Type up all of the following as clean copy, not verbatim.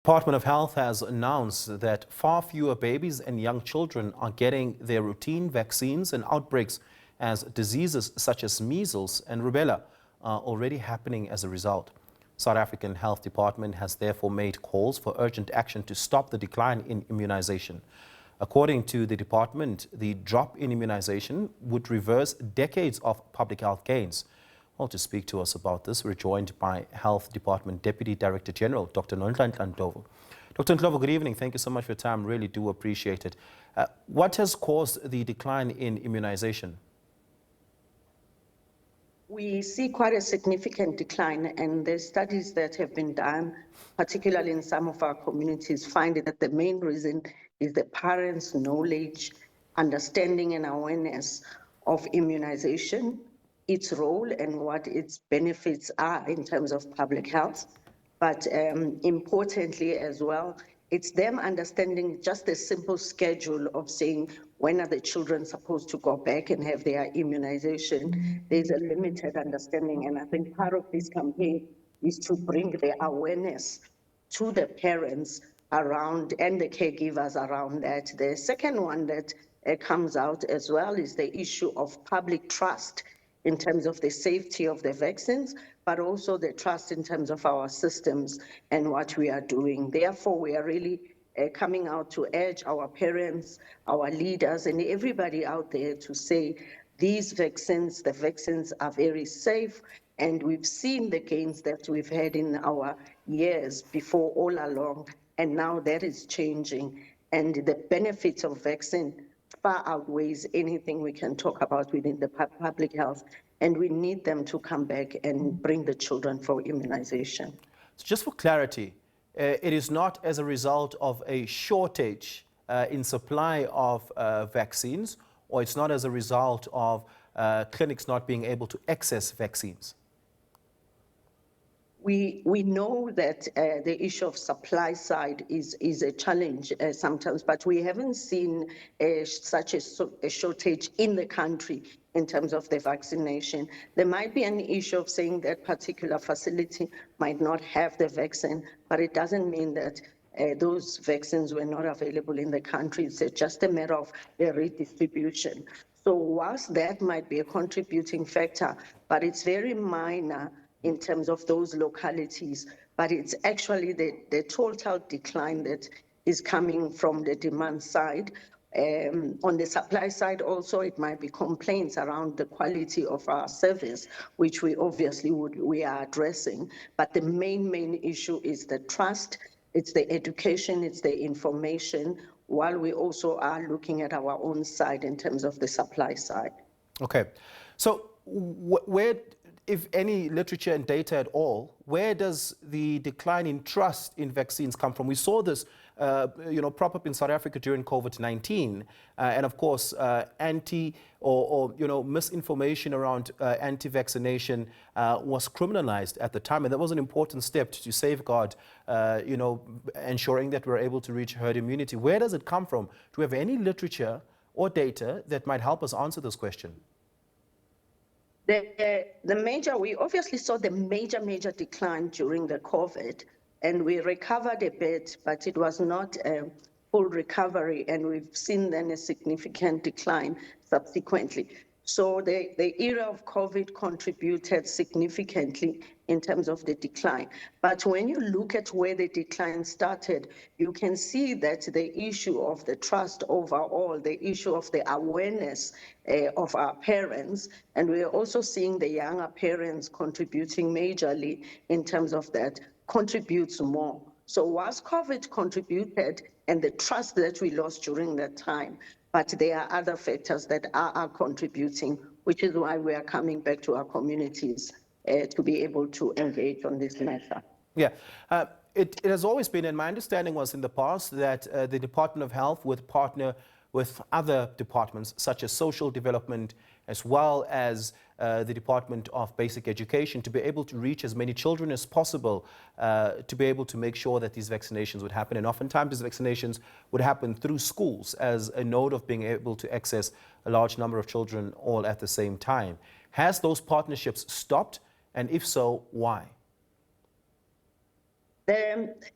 Department of Health has announced that far fewer babies and young children are getting their routine vaccines, and outbreaks as diseases such as measles and rubella are already happening as a result. South African Health Department has therefore made calls for urgent action to stop the decline in immunization. According to the department, the drop in immunization would reverse decades of public health gains. Well, to speak to us about this, we're joined by Health Department Deputy Director General, Dr. Nonhlanhla Ndlovu. Dr. Ndlovu, good evening. Thank you so much for your time. Really do appreciate it. What has caused the decline in immunization? We see quite a significant decline, and the studies that have been done, particularly in some of our communities, find that the main reason is the parents' knowledge, understanding and awareness of immunization, its role and what its benefits are in terms of public health. But importantly as well, it's them understanding just a simple schedule of saying, when are the children supposed to go back and have their immunization? There's a limited understanding, and I think part of this campaign is to bring the awareness to the parents around and the caregivers around that. The second one that comes out as well is the issue of public trust in terms of the safety of the vaccines, but also the trust in terms of our systems and what we are doing. Therefore, we are really coming out to urge our parents, our leaders, and everybody out there to say these vaccines, the vaccines are very safe, and we've seen the gains that we've had in our years before all along, and now that is changing, and the benefits of vaccine far outweighs anything we can talk about within the public health, and we need them to come back and bring the children for immunization. So just for clarity, it is not as a result of a shortage in supply of vaccines, or it's not as a result of clinics not being able to access vaccines? We know that the issue of supply side is a challenge sometimes, but we haven't seen such a shortage in the country in terms of the vaccination. There might be an issue of saying that particular facility might not have the vaccine, but it doesn't mean that those vaccines were not available in the country. It's just a matter of the redistribution. So whilst that might be a contributing factor, but it's very minor in terms of those localities, but it's actually the total decline that is coming from the demand side. On the supply side also, it might be complaints around the quality of our service, which we obviously we are addressing, but the main issue is the trust, it's the education, it's the information, while we also are looking at our own side in terms of the supply side. Okay, so where, if any literature and data at all, where does the decline in trust in vaccines come from? We saw this, prop up in South Africa during COVID-19, and of course, misinformation around anti-vaccination was criminalized at the time, and that was an important step to safeguard, ensuring that we're able to reach herd immunity. Where does it come from? Do we have any literature or data that might help us answer this question? We obviously saw the major decline during the COVID, and we recovered a bit, but it was not a full recovery, and we've seen then a significant decline subsequently. So the era of COVID contributed significantly in terms of the decline. But when you look at where the decline started, you can see that the issue of the trust overall, the issue of the awareness of our parents, and we're also seeing the younger parents contributing majorly in terms of that, contributes more. So whilst COVID contributed and the trust that we lost during that time, but there are other factors that are contributing, which is why we are coming back to our communities to be able to engage on this matter. Yeah, it has always been, and my understanding was in the past, that the Department of Health would partner with other departments such as social development, as well as the Department of Basic Education, to be able to reach as many children as possible, to be able to make sure that these vaccinations would happen. And oftentimes these vaccinations would happen through schools as a node of being able to access a large number of children all at the same time. Has those partnerships stopped? And if so, why?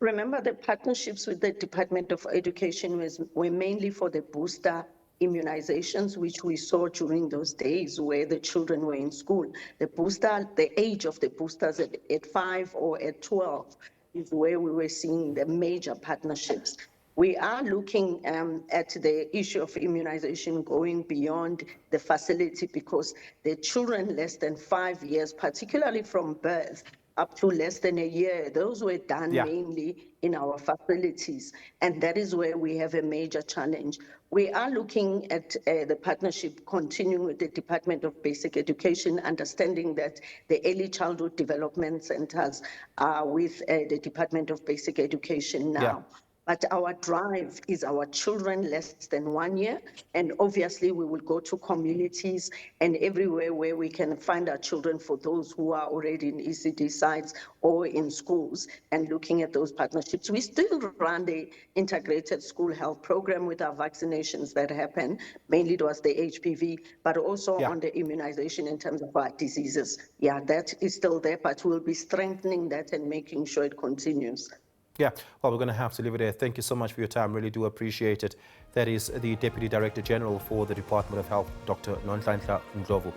Remember, the partnerships with the Department of Education were mainly for the booster immunizations, which we saw during those days where the children were in school. The age of the boosters at 5 or at 12 is where we were seeing the major partnerships. We are looking at the issue of immunization going beyond the facility, because the children less than 5 years, particularly from birth up to less than a year, those were done Yeah. mainly in our facilities. And that is where we have a major challenge. We are looking at the partnership continuing with the Department of Basic Education, understanding that the early childhood development centers are with the Department of Basic Education now. Yeah. But our drive is our children less than 1 year. And obviously we will go to communities and everywhere where we can find our children, for those who are already in ECD sites or in schools, and looking at those partnerships. We still run the integrated school health program with our vaccinations that happen. Mainly it was the HPV, but also Yeah. on the immunization in terms of our diseases. Yeah, that is still there, but we'll be strengthening that and making sure it continues. Yeah, well, we're going to have to leave it there. Thank you so much for your time. Really do appreciate it. That is the Deputy Director General for the Department of Health, Dr. Nonhlanhla Ndlovu.